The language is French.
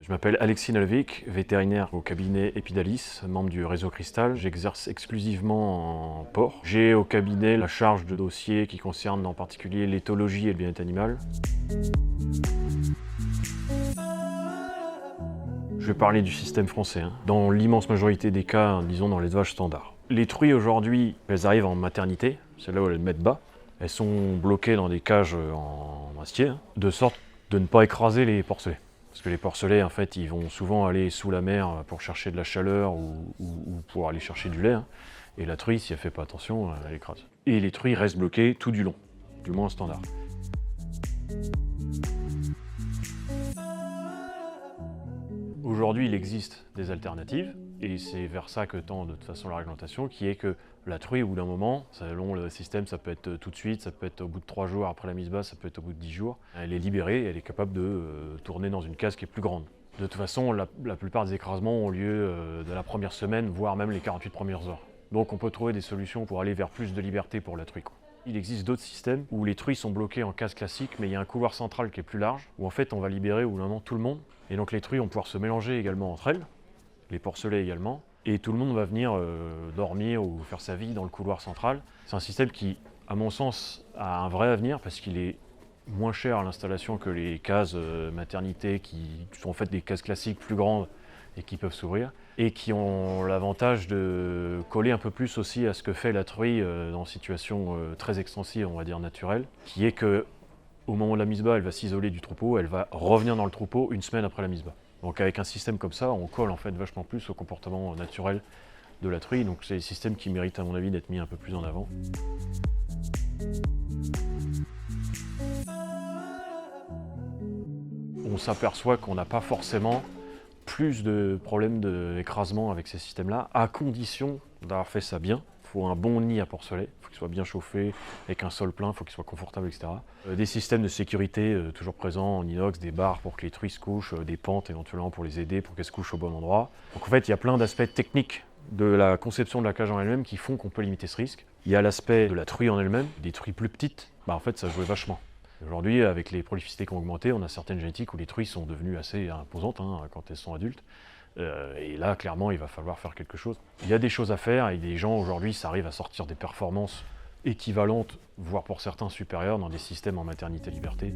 Je m'appelle Alexis Nalvik, vétérinaire au cabinet Epidalis, membre du réseau Cristal. J'exerce exclusivement en porc. J'ai au cabinet la charge de dossiers qui concernent en particulier l'éthologie et le bien-être animal. Je vais parler du système français. Dans l'immense majorité des cas, disons dans l'élevage standard. Les truies aujourd'hui, elles arrivent en maternité, c'est là où elles mettent bas. Elles sont bloquées dans des cages en acier, de sorte de ne pas écraser les porcelets. Parce que les porcelets, en fait, ils vont souvent aller sous la mer pour chercher de la chaleur ou pour aller chercher du lait. Et la truie, si elle ne fait pas attention, elle écrase. Et les truies restent bloquées tout du long, du moins en standard. Aujourd'hui, il existe des alternatives, et c'est vers ça que tend de toute façon la réglementation, qui est que la truie, au bout d'un moment, selon le système, ça peut être tout de suite, ça peut être au bout de 3 jours après la mise bas, ça peut être au bout de 10 jours. Elle est libérée, elle est capable de tourner dans une case qui est plus grande. De toute façon, la plupart des écrasements ont lieu de la première semaine, voire même les 48 premières heures. Donc on peut trouver des solutions pour aller vers plus de liberté pour la truie. Il existe d'autres systèmes où les truies sont bloquées en case classique, mais il y a un couloir central qui est plus large, où en fait on va libérer au bout d'un moment tout le monde. Et donc les truies vont pouvoir se mélanger également entre elles, les porcelets également, et tout le monde va venir dormir ou faire sa vie dans le couloir central. C'est un système qui, à mon sens, a un vrai avenir parce qu'il est moins cher à l'installation que les cases maternité qui sont en fait des cases classiques plus grandes et qui peuvent s'ouvrir, et qui ont l'avantage de coller un peu plus aussi à ce que fait la truie dans une situation très extensive, on va dire naturelle, qui est que au moment de la mise bas, elle va s'isoler du troupeau, elle va revenir dans le troupeau une semaine après la mise bas. Donc avec un système comme ça, on colle en fait vachement plus au comportement naturel de la truie, donc c'est des systèmes qui méritent à mon avis d'être mis un peu plus en avant. On s'aperçoit qu'on n'a pas forcément plus de problèmes d'écrasement avec ces systèmes-là, à condition d'avoir fait ça bien. Il faut un bon nid à porcelets, il faut qu'il soit bien chauffé, avec un sol plein, il faut qu'il soit confortable, etc. Des systèmes de sécurité toujours présents en inox, des barres pour que les truies se couchent, des pentes éventuellement pour les aider, pour qu'elles se couchent au bon endroit. Donc en fait, il y a plein d'aspects techniques de la conception de la cage en elle-même qui font qu'on peut limiter ce risque. Il y a l'aspect de la truie en elle-même, des truies plus petites, en fait ça jouait vachement. Aujourd'hui, avec les prolificités qui ont augmenté, on a certaines génétiques où les truies sont devenues assez imposantes quand elles sont adultes. Et là, clairement, il va falloir faire quelque chose. Il y a des choses à faire et des gens aujourd'hui, ça arrive à sortir des performances équivalentes, voire pour certains supérieures, dans des systèmes en maternité liberté.